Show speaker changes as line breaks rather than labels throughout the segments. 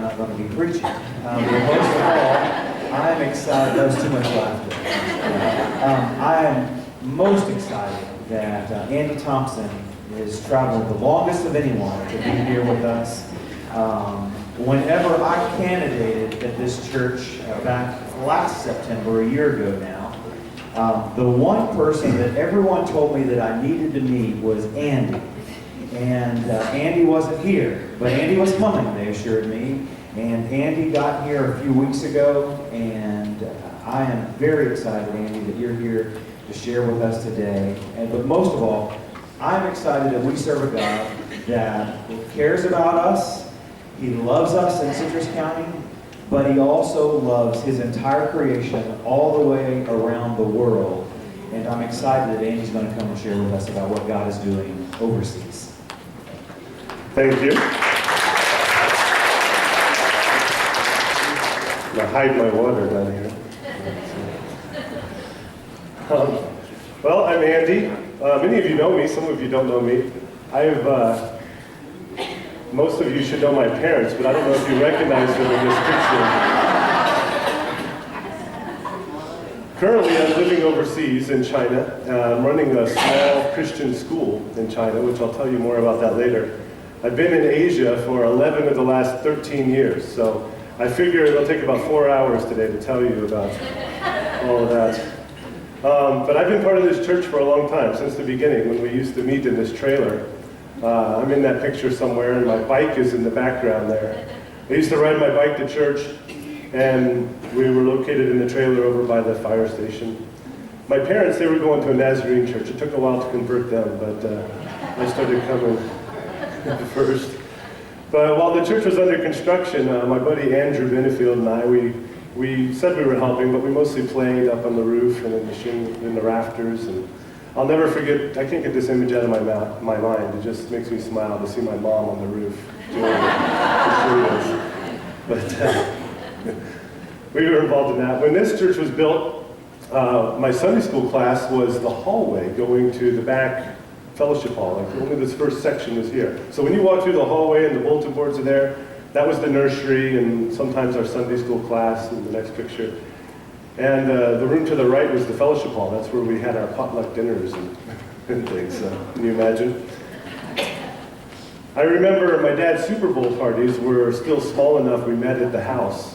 not going to be preaching. But most of all, I'm excited. That was too much laughter. I am most excited that Andy Thompson is traveling the longest of anyone to be here with us. Whenever I candidated at this church back last September, a year ago now, the one person that everyone told me that I needed to meet was Andy. And Andy wasn't here, but Andy was coming, they assured me. And Andy got here a few weeks ago, and I am very excited, Andy, that you're here to share with us today. But most of all, I'm excited that we serve a God that cares about us. He loves us in Citrus County, but He also loves His entire creation all the way around the world. And I'm excited that Andy's going to come and share with us about what God is doing overseas.
Thank you. I'm going to hide my water down here. Well, I'm Andy. Many of you know me, some of you don't know me. Most of you should know my parents, but I don't know if you recognize them in this picture. Currently, I'm living overseas in China. I'm running a small Christian school in China, which I'll tell you more about that later. I've been in Asia for 11 of the last 13 years, so I figure it'll take about 4 hours today to tell you about all of that. But I've been part of this church for a long time, since the beginning, when we used to meet in this trailer. I'm in that picture somewhere, and my bike is in the background there. I used to ride my bike to church, and we were located in the trailer over by the fire station. My parents, they were going to a Nazarene church. It took a while to convert them, but I started coming first. But while the church was under construction, my buddy Andrew Benefield and I, we said we were helping, but we mostly played up on the roof and in the rafters. And I'll never forget, I can't get this image out of my mind. It just makes me smile to see my mom on the roof doing it. But we were involved in that. When this church was built, my Sunday school class was the hallway going to the back fellowship hall. Like only this first section was here. So when you walk through the hallway and the bulletin boards are there, that was the nursery and sometimes our Sunday school class in the next picture. And the room to the right was the fellowship hall. That's where we had our potluck dinners and things. Can you imagine? I remember my dad's Super Bowl parties were still small enough. We met at the house.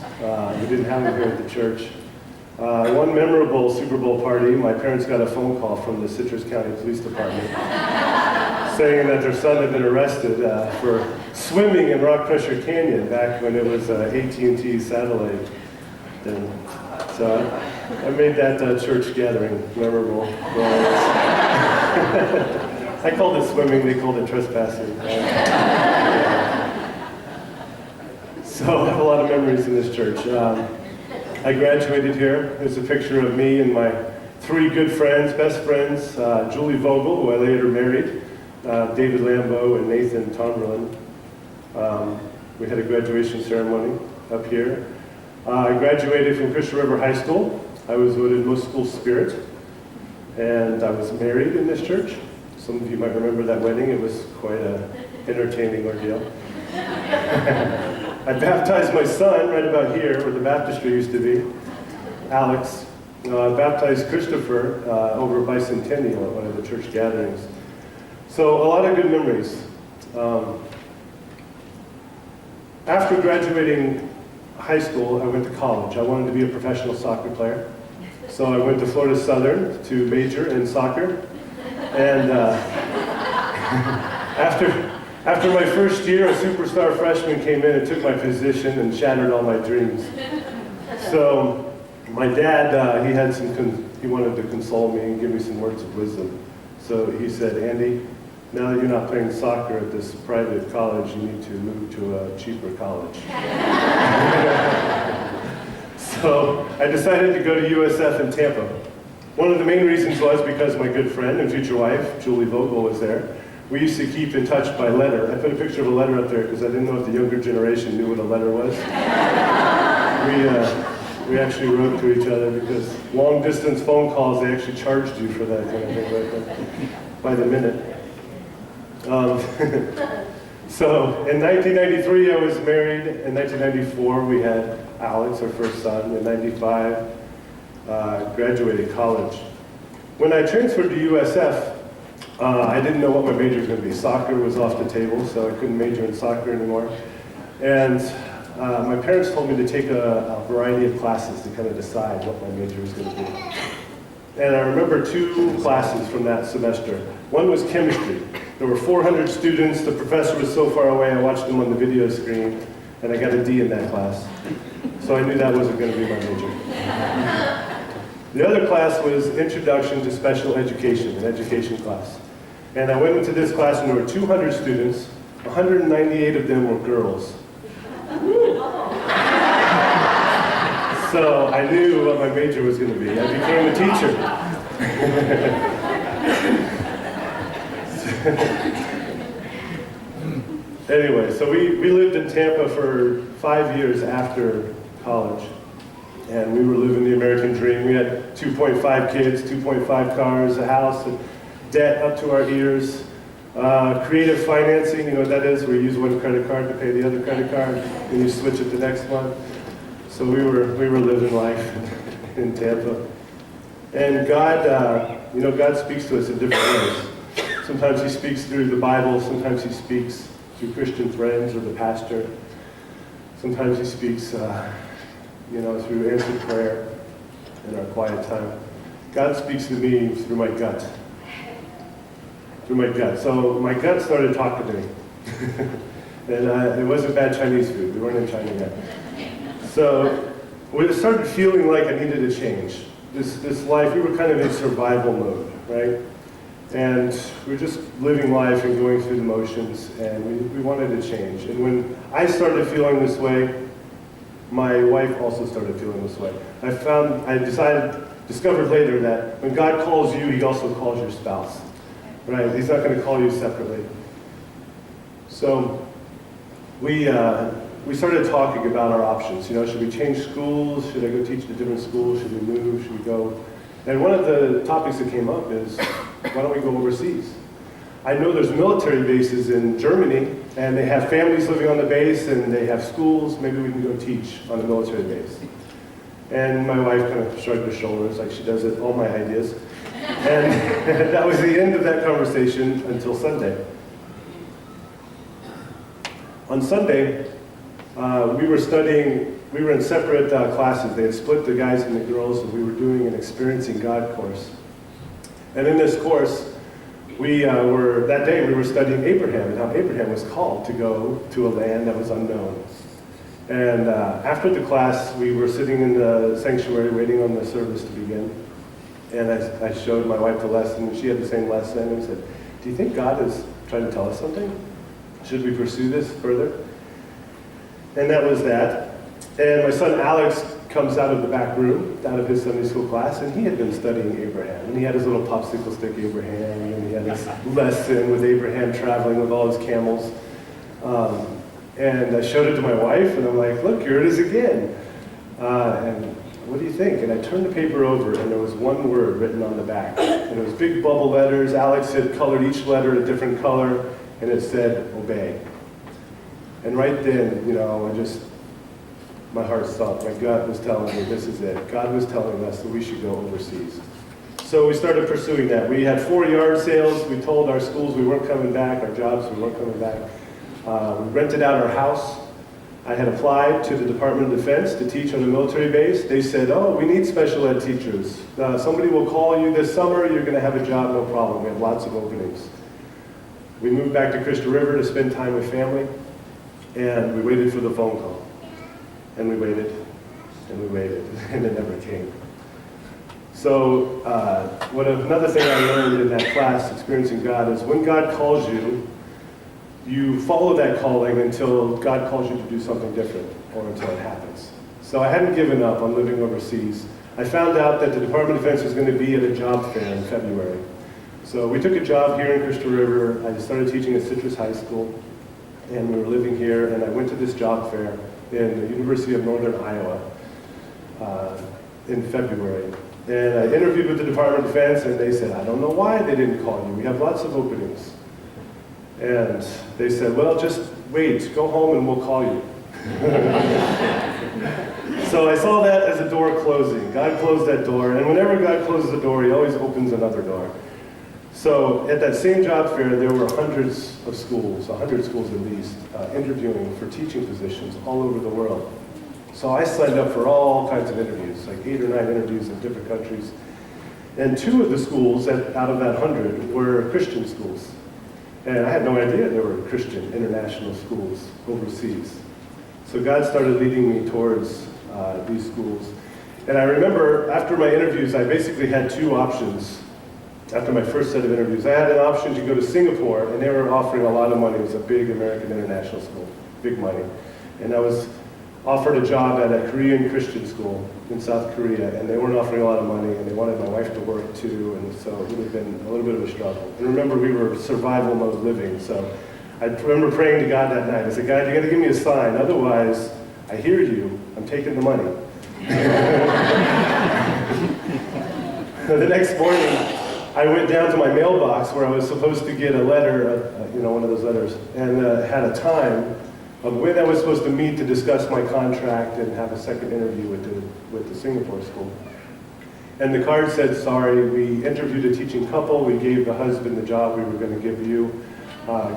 We didn't have them here at the church. One memorable Super Bowl party, my parents got a phone call from the Citrus County Police Department saying that their son had been arrested for swimming in Rock Pressure Canyon back when it was AT&T satellite. And so I made that church gathering memorable. I called it swimming, they called it trespassing. So I have a lot of memories in this church. I graduated here. There's a picture of me and my 3 good friends, best friends, Julie Vogel, who I later married, David Lambeau, and Nathan Tomberlin. We had a graduation ceremony up here. I graduated from Christian River High School. I was voted most school spirit, and I was married in this church. Some of you might remember that wedding. It was quite an entertaining ordeal. I baptized my son right about here, where the baptistry used to be, Alex. I baptized Christopher over Bicentennial at one of the church gatherings. So a lot of good memories. After graduating high school, I went to college. I wanted to be a professional soccer player. So I went to Florida Southern to major in soccer. And after my first year, a superstar freshman came in and took my position and shattered all my dreams. So my dad, he wanted to console me and give me some words of wisdom. So he said, Andy, now that you're not playing soccer at this private college, you need to move to a cheaper college. So I decided to go to USF in Tampa. One of the main reasons was because my good friend and future wife, Julie Vogel, was there. We used to keep in touch by letter. I put a picture of a letter up there because I didn't know if the younger generation knew what a letter was. We actually wrote to each other because long distance phone calls, they actually charged you for that kind of thing, right? By the minute. So in 1993, I was married. In 1994, we had Alex, our first son. In 95, graduated college. When I transferred to USF, I didn't know what my major was going to be. Soccer was off the table, so I couldn't major in soccer anymore. And my parents told me to take a variety of classes to kind of decide what my major was going to be. And I remember 2 classes from that semester. One was chemistry. There were 400 students. The professor was so far away, I watched him on the video screen, and I got a D in that class. So I knew that wasn't going to be my major. The other class was Introduction to Special Education, an education class. And I went into this class and there were 200 students. 198 of them were girls. So I knew what my major was going to be. I became a teacher. Anyway, so we lived in Tampa for 5 years after college. And we were living the American dream. We had 2.5 kids, 2.5 cars, a house, and debt up to our ears. Creative financing, you know what that is, where you use one credit card to pay the other credit card, and you switch it the next month. So we were living life in Tampa. And God, God speaks to us in different ways. Sometimes He speaks through the Bible, sometimes He speaks through Christian friends or the pastor. Sometimes He speaks through answered prayer in our quiet time. God speaks to me through my gut. Through my gut. So my gut started talking to me. And it wasn't bad Chinese food. We weren't in China yet. So we started feeling like I needed a change. This life, we were kind of in survival mode, right? And we were just living life and going through the motions, and we wanted to change. And when I started feeling this way, my wife also started feeling this way. Discovered later that when God calls you, He also calls your spouse, right? He's not going to call you separately. So we started talking about our options. Should we change schools? Should I go teach at a different school? Should we move? Should we go? And one of the topics that came up is, why don't we go overseas? I know there's military bases in Germany, and they have families living on the base, and they have schools. Maybe we can go teach on a military base. And my wife kind of shrugged her shoulders, like she does with all my ideas. And that was the end of that conversation until Sunday. On Sunday, we were in separate classes. They had split the guys and the girls, and we were doing an Experiencing God course. And in this course, that day we were studying Abraham and how Abraham was called to go to a land that was unknown. And after the class, we were sitting in the sanctuary waiting on the service to begin. And I showed my wife the lesson, and she had the same lesson, and said, do you think God is trying to tell us something? Should we pursue this further? And that was that. And my son Alex comes out of the back room, out of his Sunday school class, and he had been studying Abraham. And he had his little popsicle stick Abraham, and he had his lesson with Abraham traveling with all his camels. And I showed it to my wife, and I'm like, look, here it is again. And what do you think? And I turned the paper over, and there was one word written on the back. And it was big bubble letters. Alex had colored each letter a different color, and it said, obey. And right then, my heart stopped. My gut was telling me, this is it. God was telling us that we should go overseas. So we started pursuing that. We had 4 yard sales. We told our schools we weren't coming back, our jobs we weren't coming back. We rented out our house. I had applied to the Department of Defense to teach on a military base. They said, oh, we need special ed teachers. Somebody will call you this summer. You're going to have a job, no problem. We have lots of openings. We moved back to Crystal River to spend time with family. And we waited for the phone call. And we waited, and we waited, and it never came. So another thing I learned in that class, Experiencing God, is when God calls you, you follow that calling until God calls you to do something different, or until it happens. So I hadn't given up on living overseas. I found out that the Department of Defense was going to be at a job fair in February. So we took a job here in Crystal River. I started teaching at Citrus High School, and we were living here, and I went to this job fair in the University of Northern Iowa in February. And I interviewed with the Department of Defense, and they said, I don't know why they didn't call you. We have lots of openings. And they said, well, just wait, go home and we'll call you. So I saw that as a door closing. God closed that door, and whenever God closes a door, he always opens another door. So at that same job fair, there were hundreds of schools, 100 schools at least, interviewing for teaching positions all over the world. So I signed up for all kinds of interviews, like 8 or 9 interviews in different countries. And 2 of the schools out of that 100 were Christian schools. And I had no idea there were Christian international schools overseas. So God started leading me towards these schools. And I remember after my interviews, I basically had 2 options. After my first set of interviews, I had an option to go to Singapore, and they were offering a lot of money. It was a big American international school, big money. And I was offered a job at a Korean Christian school in South Korea, and they weren't offering a lot of money, and they wanted my wife to work too, and so it would have been a little bit of a struggle. And remember, we were survival mode living, so I remember praying to God that night. I said, God, you got to give me a sign, otherwise I hear you, I'm taking the money. The next morning, I went down to my mailbox where I was supposed to get a letter, one of those letters, and had a time of when I was supposed to meet to discuss my contract and have a second interview with the Singapore school. And the card said, sorry, we interviewed a teaching couple, we gave the husband the job we were going to give you.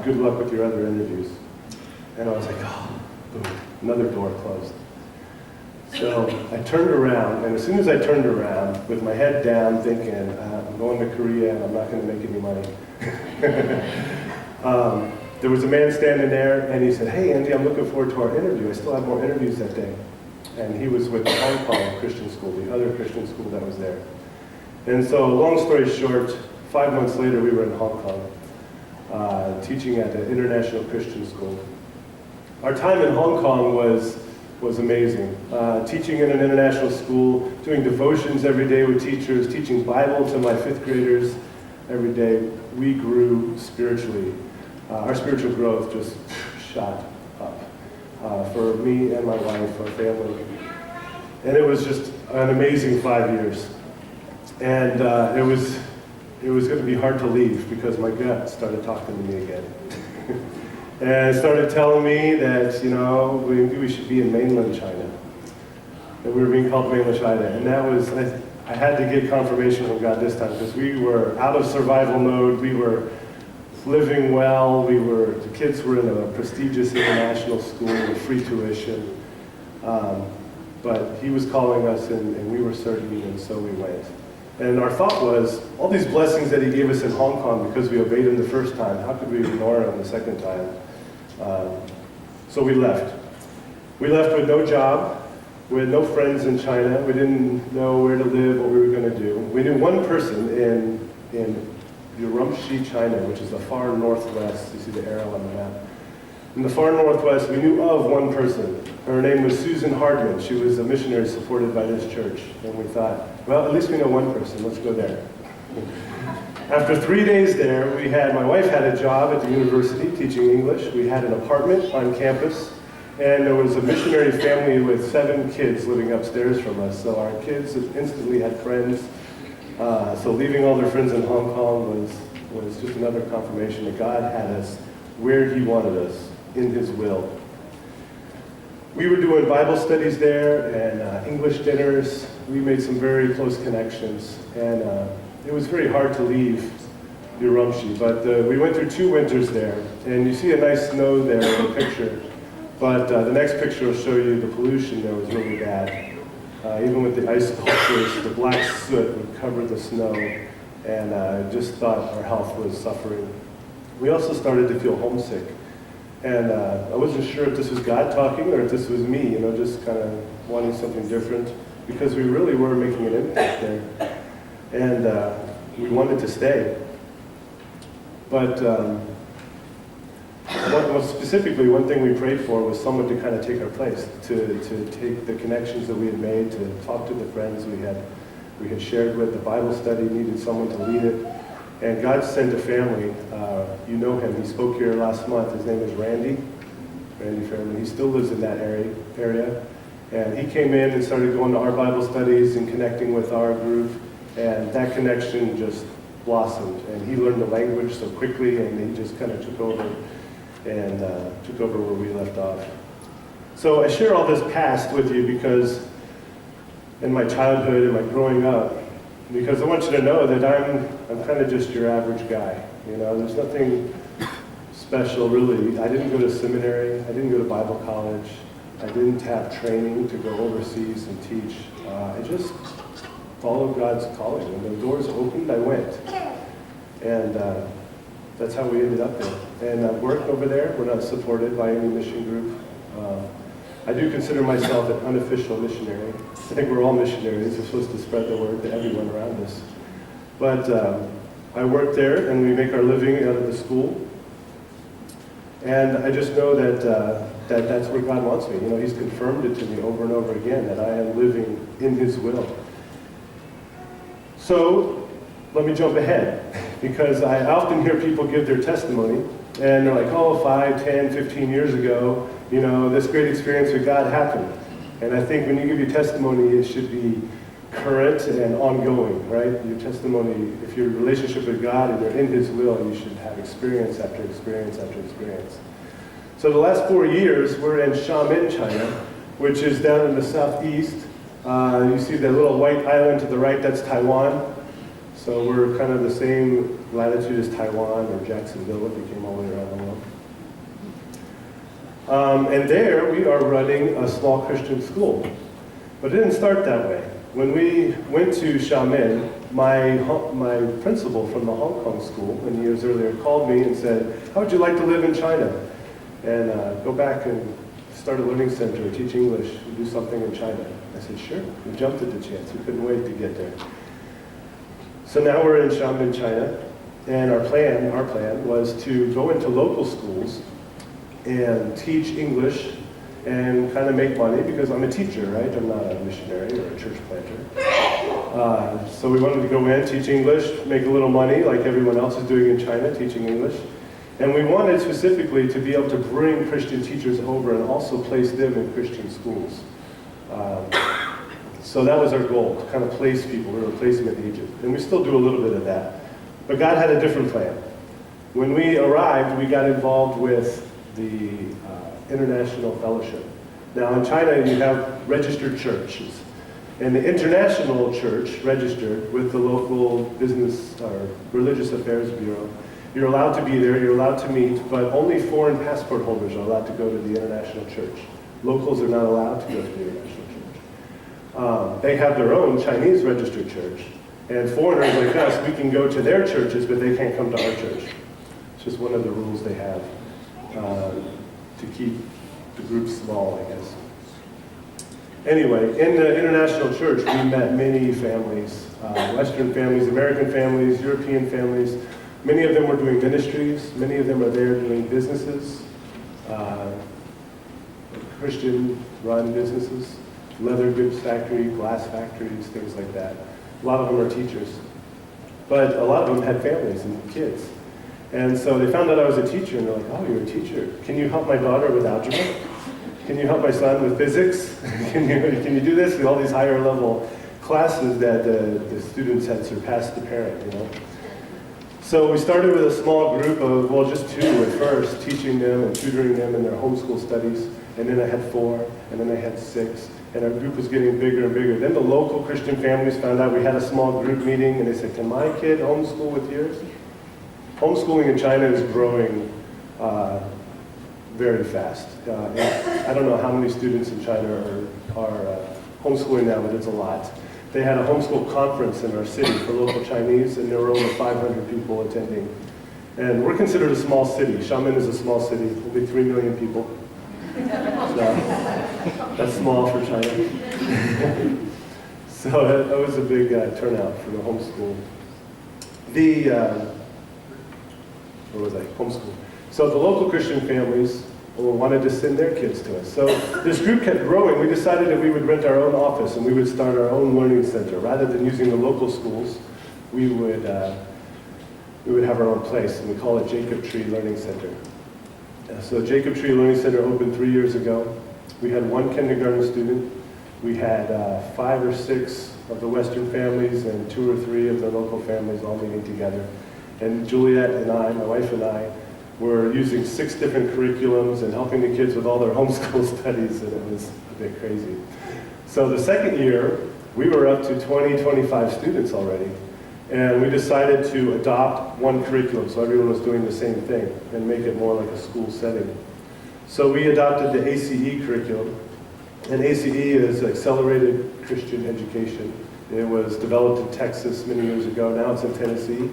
Good luck with your other interviews. And I was like, oh, boom, another door closed. So I turned around, and as soon as I turned around, with my head down, thinking, I'm going to Korea and I'm not going to make any money. There was a man standing there, and he said, hey, Andy, I'm looking forward to our interview. I still have more interviews that day. And he was with the Hong Kong Christian school, the other Christian school that was there. And so, long story short, 5 months later, we were in Hong Kong, teaching at an international Christian school. Our time in Hong Kong was amazing. Teaching in an international school, doing devotions every day with teachers, teaching Bible to my 5th graders every day. We grew spiritually. Our spiritual growth just shot up for me and my wife, our family. And it was just an amazing 5 years. And it was going to be hard to leave because my gut started talking to me again. And it started telling me that, maybe we should be in mainland China. That we were being called mainland China. And that was, I had to get confirmation from God this time because we were out of survival mode. We were living well. The kids were in a prestigious international school with free tuition. But he was calling us and we were certain, and so we went. And our thought was, all these blessings that he gave us in Hong Kong because we obeyed him the first time, how could we ignore him the second time? So we left. We left with no job. We had no friends in China. We didn't know where to live, what we were going to do. We knew one person in Urumqi, China, which is the far northwest. You see the arrow on the map. In the far northwest, we knew of one person. Her name was Susan Hardman. She was a missionary supported by this church. And we thought, well, at least we know one person. Let's go there. After 3 days there, my wife had a job at the university teaching English. We had an apartment on campus. And there was a missionary family with 7 kids living upstairs from us. So our kids instantly had friends. So leaving all their friends in Hong Kong was just another confirmation that God had us where he wanted us, in his will. We were doing Bible studies there and English dinners. We made some very close connections. And it was very hard to leave Urumqi, but we went through 2 winters there. And you see a nice snow there in the picture. But the next picture will show you the pollution there was really bad. Even with the ice sculptures, the black soot would cover the snow, and I just thought our health was suffering. We also started to feel homesick, and I wasn't sure if this was God talking or if this was me, just kind of wanting something different, because we really were making an impact there, and we wanted to stay. But specifically, one thing we prayed for was someone to kind of take our place, to take the connections that we had made, to talk to the friends we had shared with. The Bible study needed someone to lead it. And God sent a family. You know him. He spoke here last month. His name is Randy Fairman. He still lives in that area. And he came in and started going to our Bible studies and connecting with our group. And that connection just blossomed. And he learned the language so quickly, and he just kind of took over and took over where we left off. So I share all this past with you because in my childhood and my growing up, because I want you to know that I'm kind of just your average guy. You know, there's nothing special really. I didn't go to seminary. I didn't go to Bible college. I didn't have training to go overseas and teach. I just followed God's calling. When the doors opened, I went. And that's how we ended up there. And I've worked over there. We're not supported by any mission group. I do consider myself an unofficial missionary. I think we're all missionaries. We're supposed to spread the word to everyone around us. But I work there, and we make our living out of the school. And I just know that that's where God wants me. You know, He's confirmed it to me over and over again, that I am living in His will. So, let me jump ahead, because I often hear people give their testimony, and they're like, oh, 5, 10, 15 years ago, you know, this great experience with God happened. And I think when you give your testimony, it should be current and ongoing, right? Your testimony, if your relationship with God and you're in His will, you should have experience after experience after experience. So the last 4 years, we're in Xiamen, China, which is down in the southeast. You see that little white island to the right, that's Taiwan. So we're kind of the same latitude as Taiwan or Jacksonville if we came all the way around the world. And there we are running a small Christian school. But it didn't start that way. When we went to Xiamen, my principal from the Hong Kong school, many years earlier, called me and said, how would you like to live in China? And go back and start a learning center, teach English, and do something in China. I said, sure. We jumped at the chance. We couldn't wait to get there. So now we're in Xiamen, China, and our plan was to go into local schools and teach English and kind of make money, because I'm a teacher, right? I'm not a missionary or a church planter. So we wanted to go in, teach English, make a little money like everyone else is doing in China, teaching English. And we wanted specifically to be able to bring Christian teachers over and also place them in Christian schools. So that was our goal, to kind of place people. We were placing them in Egypt. And we still do a little bit of that. But God had a different plan. When we arrived, we got involved with the International Fellowship. Now in China, you have registered churches. And the International Church registered with the local business or religious affairs bureau. You're allowed to be there, you're allowed to meet, but only foreign passport holders are allowed to go to the International Church. Locals are not allowed to go to the International Church. They have their own Chinese registered church. And foreigners like us, we can go to their churches, but they can't come to our church. It's just one of the rules they have to keep the group small, I guess. Anyway, in the International Church, we met many families, Western families, American families, European families. Many of them were doing ministries. Many of them are there doing businesses, Christian-run businesses, leather goods factory, glass factories, things like that. A lot of them are teachers. But a lot of them had families and kids. And so they found out I was a teacher, and they're like, oh, you're a teacher. Can you help my daughter with algebra? Can you help my son with physics? Can you do this? And all these higher level classes that the students had surpassed the parent, you know. So we started with a small group of, well, just 2 at first, teaching them and tutoring them in their homeschool studies. And then I had 4, and then I had 6. And our group was getting bigger and bigger. Then the local Christian families found out we had a small group meeting, and they said, can my kid homeschool with yours? Homeschooling in China is growing very fast. I don't know how many students in China are homeschooling now, but it's a lot. They had a homeschool conference in our city for local Chinese, and there were over 500 people attending. And we're considered a small city. Xiamen is a small city, only 3 million people. So that's small for China. So that was a big turnout for the homeschool. Where was I? Homeschool. So the local Christian families wanted to send their kids to us. So this group kept growing. We decided that we would rent our own office and we would start our own learning center. Rather than using the local schools, we would have our own place, and we call it Jacob Tree Learning Center. So Jacob Tree Learning Center opened 3 years ago. We had 1 kindergarten student. We had 5 or 6 of the Western families and 2 or 3 of the local families all meeting together. And Juliet and I, my wife and I, were using 6 different curriculums and helping the kids with all their homeschool studies, and it was a bit crazy. So the second year, we were up to 20, 25 students already. And we decided to adopt one curriculum, so everyone was doing the same thing, and make it more like a school setting. So we adopted the ACE curriculum, and ACE is Accelerated Christian Education. It was developed in Texas many years ago, now it's in Tennessee.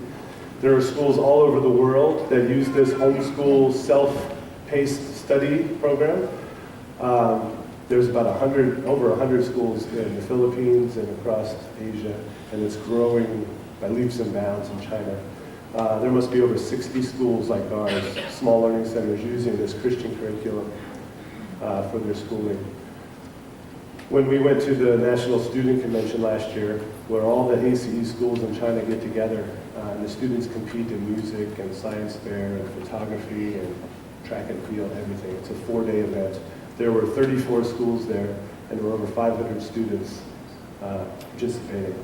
There are schools all over the world that use this homeschool, self-paced study program. There's about over 100 schools in the Philippines and across Asia, and it's growing by leaps and bounds in China. There must be over 60 schools like ours, small learning centers, using this Christian curriculum for their schooling. When we went to the National Student Convention last year, where all the ACE schools in China get together, and the students compete in music and science fair and photography and track and field, everything. It's a 4-day event. There were 34 schools there, and there were over 500 students participating.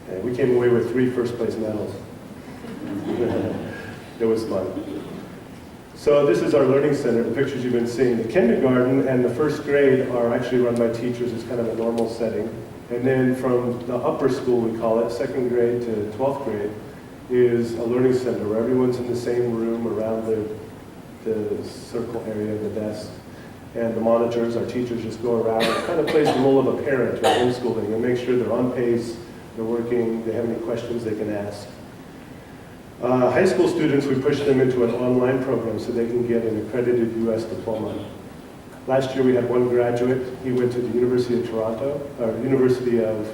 And we came away with 3 first-place medals. It was fun. So this is our learning center, the pictures you've been seeing. The kindergarten and the first grade are actually run by teachers. It's kind of a normal setting. And then from the upper school, we call it, 2nd grade to 12th grade, is a learning center where everyone's in the same room around the circle area of the desk. And the monitors, our teachers, just go around and kind of plays the role of a parent who's homeschooling and make sure they're on pace, they're working, they have any questions they can ask. High school students, we push them into an online program so they can get an accredited U.S. diploma. Last year we had 1 graduate. He went to the University of Toronto, or University of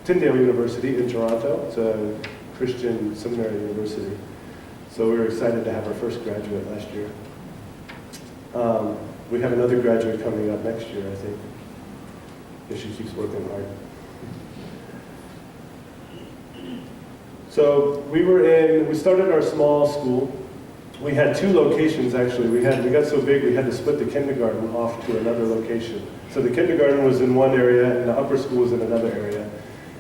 Tyndale University in Toronto. It's a Christian seminary university. So we were excited to have our first graduate last year. We have another graduate coming up next year, I think, if she keeps working hard. So we started our small school. We had 2 locations actually. We got so big we had to split the kindergarten off to another location. So the kindergarten was in one area and the upper school was in another area.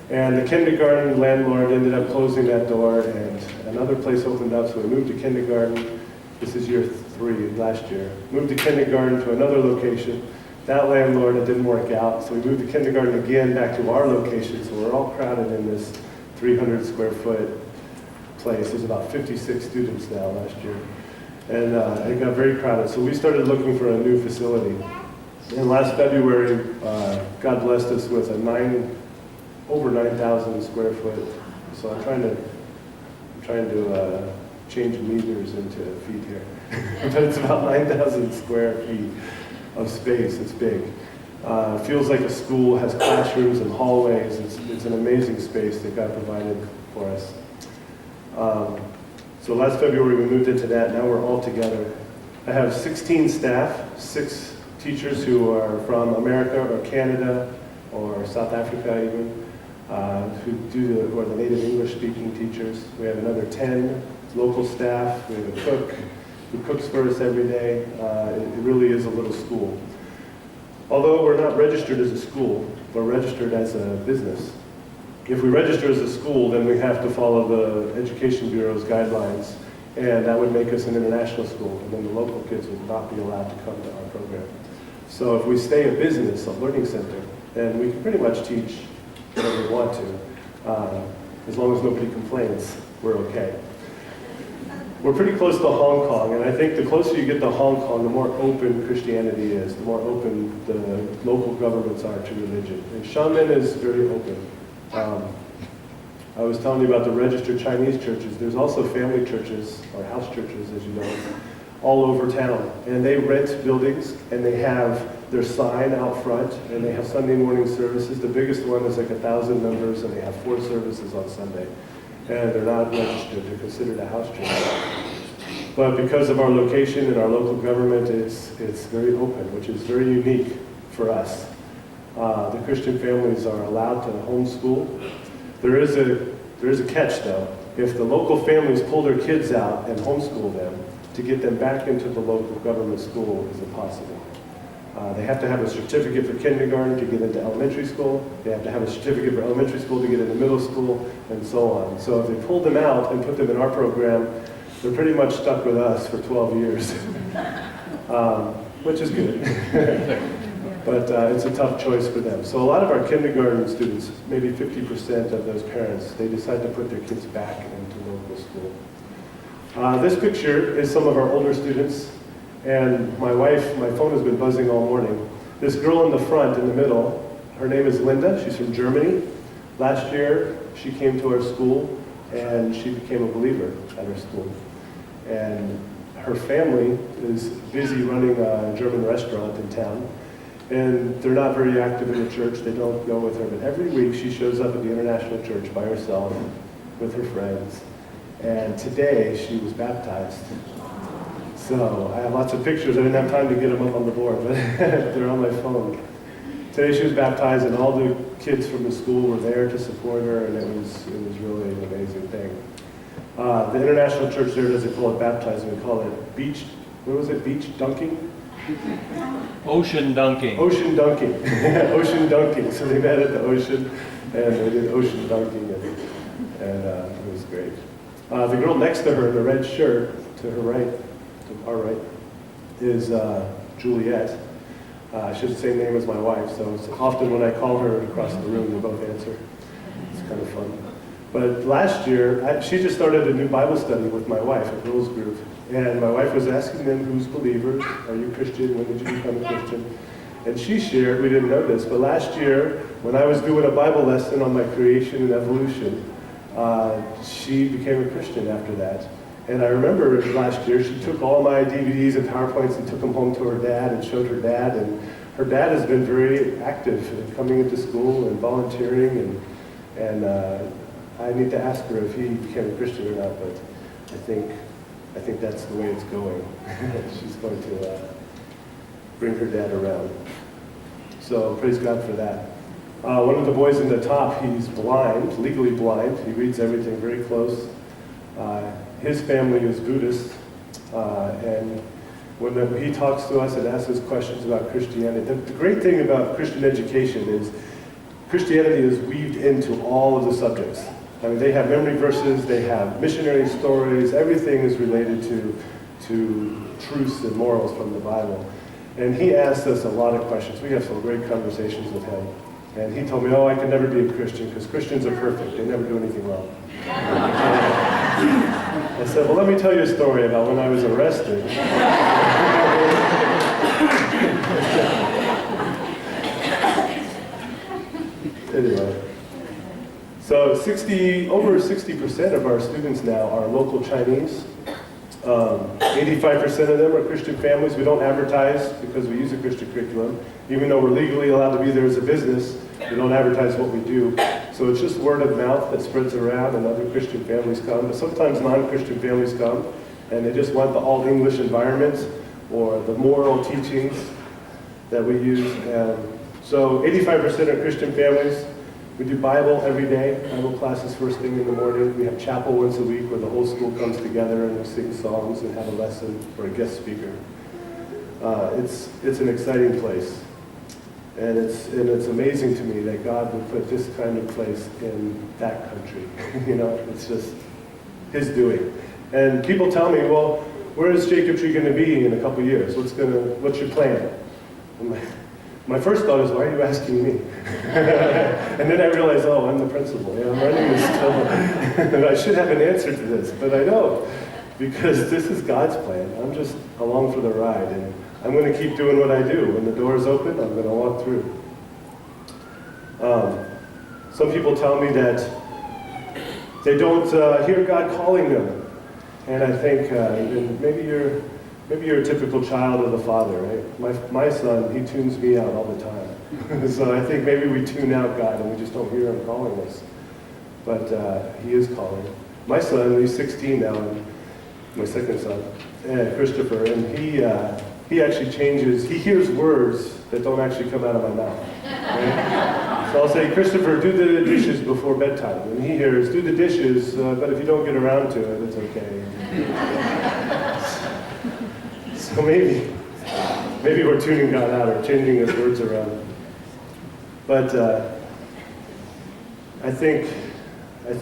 And the kindergarten landlord ended up closing that door and another place opened up, so we moved to kindergarten. This is year 3 last year. Moved to kindergarten to another location. That landlord, it didn't work out, so we moved to kindergarten again back to our location, so we're all crowded in this 300 square foot place. There's about 56 students now last year. And it got very crowded. So we started looking for a new facility. And last February, God blessed us with a over 9,000 square foot. So I'm trying to change meters into feet here. But it's about 9,000 square feet of space. It's big. Feels like a school, has classrooms and hallways. It's an amazing space that God provided for us. So last February we moved into that. Now we're all together. I have 16 staff, 6 teachers who are from America or Canada or South Africa even, who are the native English speaking teachers. We have another 10 local staff. We have a cook who cooks for us every day. It really is a little school. Although we're not registered as a school, we're registered as a business. If we register as a school, then we have to follow the Education Bureau's guidelines, and that would make us an international school, and then the local kids would not be allowed to come to our program. So if we stay a business, a learning center, then we can pretty much teach whatever we want to. As long as nobody complains, we're okay. We're pretty close to Hong Kong, and I think the closer you get to Hong Kong, the more open Christianity is, the more open the local governments are to religion. And Xiamen is very open. I was telling you about the registered Chinese churches. There's also family churches, or house churches, as you know, all over town. And they rent buildings, and they have their sign out front, and they have Sunday morning services. The biggest one is like 1,000 members, and they have 4 services on Sunday. And they're not registered. They're considered a house church. But because of our location and our local government, it's very open, which is very unique for us. The Christian families are allowed to homeschool. There is a catch though. If the local families pull their kids out and homeschool them, to get them back into the local government school is impossible. They have to have a certificate for kindergarten to get into elementary school. They have to have a certificate for elementary school to get into middle school, and so on. So if they pulled them out and put them in our program, they're pretty much stuck with us for 12 years, which is good. But it's a tough choice for them. So a lot of our kindergarten students, maybe 50% of those parents, they decide to put their kids back into local school. This picture is some of our older students. And my phone has been buzzing all morning. This girl in the front, in the middle, her name is Linda. She's from Germany. Last year, she came to our school, and she became a believer at our school. And her family is busy running a German restaurant in town. And they're not very active in the church. They don't go with her. But every week, she shows up at the International Church by herself with her friends. And today, she was baptized. So I have lots of pictures. I didn't have time to get them up on the board, but they're on my phone. Today she was baptized, and all the kids from the school were there to support her, and it was really an amazing thing. The International Church there doesn't call it baptizing; we call it beach. What was it? Beach dunking?
Ocean dunking.
Ocean dunking. Ocean dunking. So they met at the ocean, and they did ocean dunking, and it was great. The girl next to her in the red shirt, to her right. To our right, is Juliet. She has the same name as my wife, so it's often when I call her across the room, they both answer. It's kind of fun. But last year, she just started a new Bible study with my wife, a girls group. And my wife was asking them, who's believers? Are you Christian? When did you become a Christian? And she shared, we didn't know this, but last year, when I was doing a Bible lesson on my creation and evolution, she became a Christian after that. And I remember last year, she took all my DVDs and PowerPoints and took them home to her dad and showed her dad. And her dad has been very active in coming into school and volunteering. And I need to ask her if he became a Christian or not, but I think that's the way it's going. She's going to bring her dad around. So praise God for that. One of the boys in the top, he's blind, legally blind. He reads everything very close. His family is Buddhist, and when he talks to us and asks us questions about Christianity, the great thing about Christian education is Christianity is weaved into all of the subjects. I mean, they have memory verses, they have missionary stories, everything is related to truths and morals from the Bible. And he asked us a lot of questions. We have some great conversations with him. And he told me, I can never be a Christian because Christians are perfect. They never do anything wrong. I said, well, let me tell you a story about when I was arrested. Anyway, so over 60% of our students now are local Chinese. 85% of them are Christian families. We don't advertise because we use a Christian curriculum. Even though we're legally allowed to be there as a business, we don't advertise what we do. So it's just word of mouth that spreads around and other Christian families come. But sometimes non-Christian families come and they just want the all-English environment or the moral teachings that we use. And so 85% are Christian families. We do Bible every day, Bible classes first thing in the morning. We have chapel once a week where the whole school comes together and we sing songs and have a lesson or a guest speaker. It's an exciting place. And it's amazing to me that God would put this kind of place in that country. It's just His doing. And people tell me, well, where is Jacob Tree going to be in a couple years? What's your plan? My first thought is, why are you asking me? And then I realized, I'm the principal. I'm running this still. And I should have an answer to this, but I don't. Because this is God's plan. I'm just along for the ride. And I'm going to keep doing what I do. When the door's open, I'm going to walk through. Some people tell me that they don't hear God calling them. And I think maybe you're a typical child of the Father, right? My son, he tunes me out all the time. So I think maybe we tune out God and we just don't hear Him calling us. But He is calling. My son, he's 16 now, and my second son, Christopher, and he actually changes, he hears words that don't actually come out of my mouth. Right? So I'll say, Christopher, do the dishes before bedtime. And he hears, do the dishes, but if you don't get around to it, it's okay. So maybe Maybe we're tuning God out or changing his words around. But I think I'm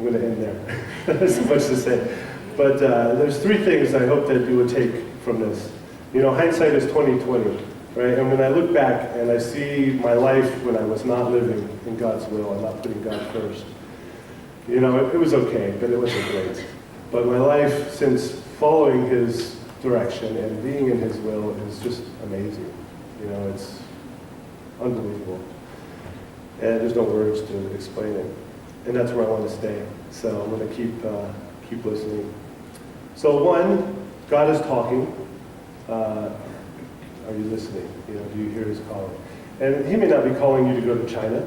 going to end there. There's so much to say. But there's three things I hope that you would take from this. You know, hindsight is 20/20, right? And when I look back and I see my life when I was not living in God's will and not putting God first, you know, it was okay, but it wasn't great. But my life since following his direction and being in his will is just amazing. You know, it's unbelievable. And there's no words to explain it. And that's where I want to stay. So I'm going to keep listening. So one, God is talking. Are you listening? You know, do you hear his calling? And he may not be calling you to go to China.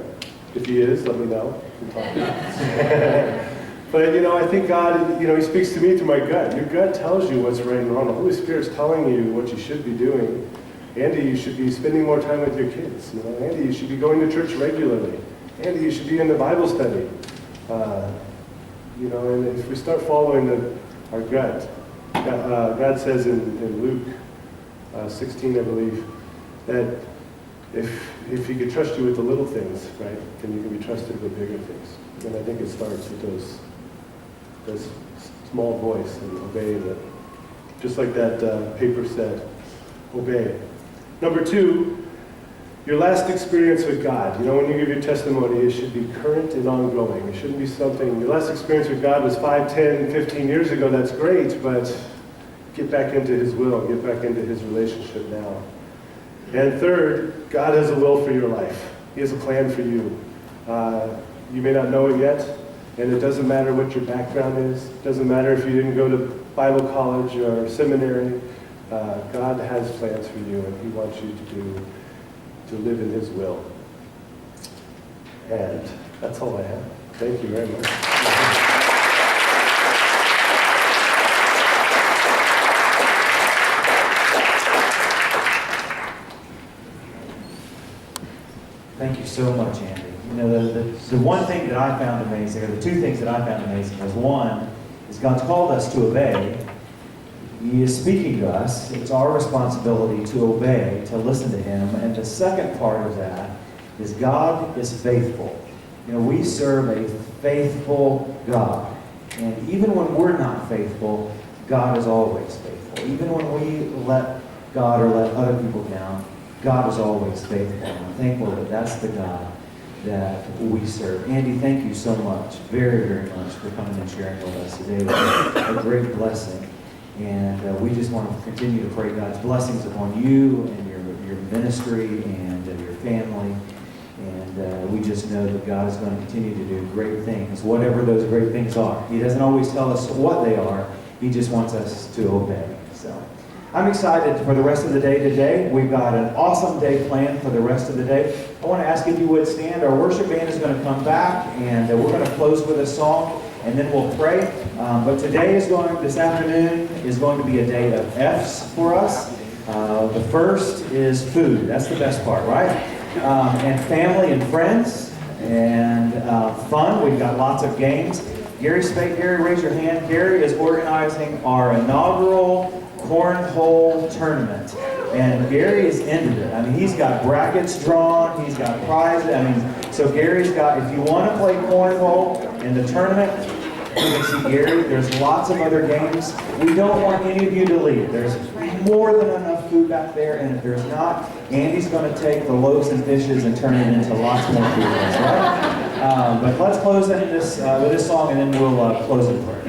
If he is, let me know. But, you know, I think God, you know, he speaks to me through my gut. Your gut tells you what's right and wrong. The Holy Spirit's telling you what you should be doing. Andy, you should be spending more time with your kids. You know, Andy, you should be going to church regularly. Andy, you should be in the Bible study. You know, and if we start following our gut, God says in Luke 16, I believe, that if he could trust you with the little things, right, then you can be trusted with bigger things. And I think it starts with those small voice and obeying it. Just like that paper said, obey. Number two, your last experience with God. You know, when you give your testimony, it should be current and ongoing. It shouldn't be something, your last experience with God was 5, 10, 15 years ago. That's great, but get back into his will. Get back into his relationship now. And third, God has a will for your life. He has a plan for you. You may not know it yet, and it doesn't matter what your background is. It doesn't matter if you didn't go to Bible college or seminary. God has plans for you, and he wants you to live in his will. And that's all I have. Thank you very much.
Thank you so much, Andy. You know, the one thing that I found amazing, or the two things that I found amazing, is one, is God's called us to obey. He is speaking to us. It's our responsibility to obey, to listen to him. And the second part of that is God is faithful. You know, we serve a faithful God. And even when we're not faithful, God is always faithful. Even when we let God or let other people down, God is always faithful. And I'm thankful that that's the God that we serve. Andy, thank you so much, very, very much, for coming and sharing with us today. It was a great blessing. And we just want to continue to pray God's blessings upon you and your ministry and your family. And we just know that God is going to continue to do great things, whatever those great things are. He doesn't always tell us what they are. He just wants us to obey. So I'm excited for the rest of the day today. We've got an awesome day planned for the rest of the day. I want to ask if you would stand. Our worship band is going to come back, and we're going to close with a song, and then we'll pray. But this afternoon is going to be a day of F's for us. The first is food. That's the best part, right? And family and friends and fun. We've got lots of games. Gary, raise your hand. Gary is organizing our inaugural cornhole tournament. And Gary is into it. I mean, he's got brackets drawn. He's got prizes. I mean, so Gary's got, if you want to play cornhole in the tournament, you can see Gary. There's lots of other games. We don't want any of you to leave. There's more than enough food back there, and if there's not, Andy's going to take the loaves and fishes and turn it into lots more food. Right? But let's close with this song, and then we'll close in prayer.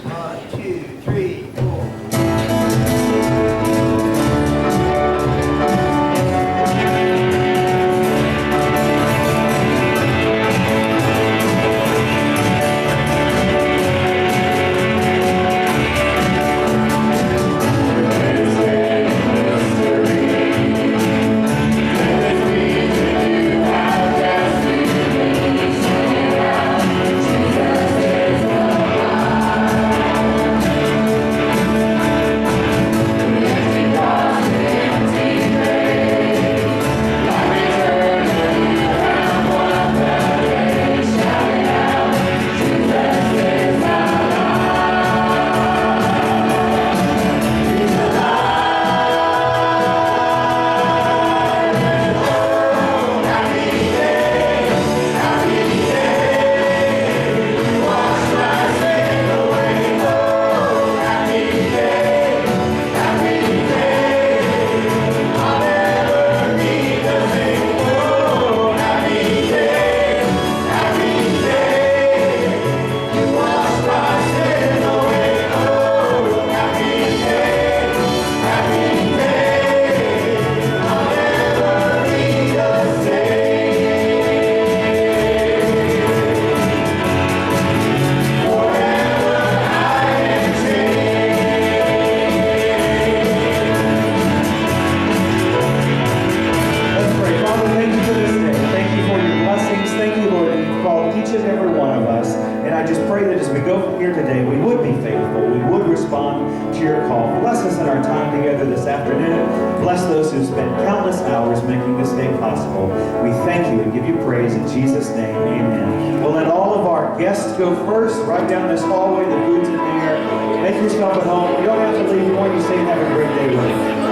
1, 2, 3, 4.
Thank you.
us in our time together this afternoon. Bless those who spent countless hours making this day possible. We thank you and give you praise in Jesus' name. Amen. We'll let all of our guests go first, right down this hallway. The food's in there. Make yourself at home. You don't have to leave. We want you to stay and have a great day with us.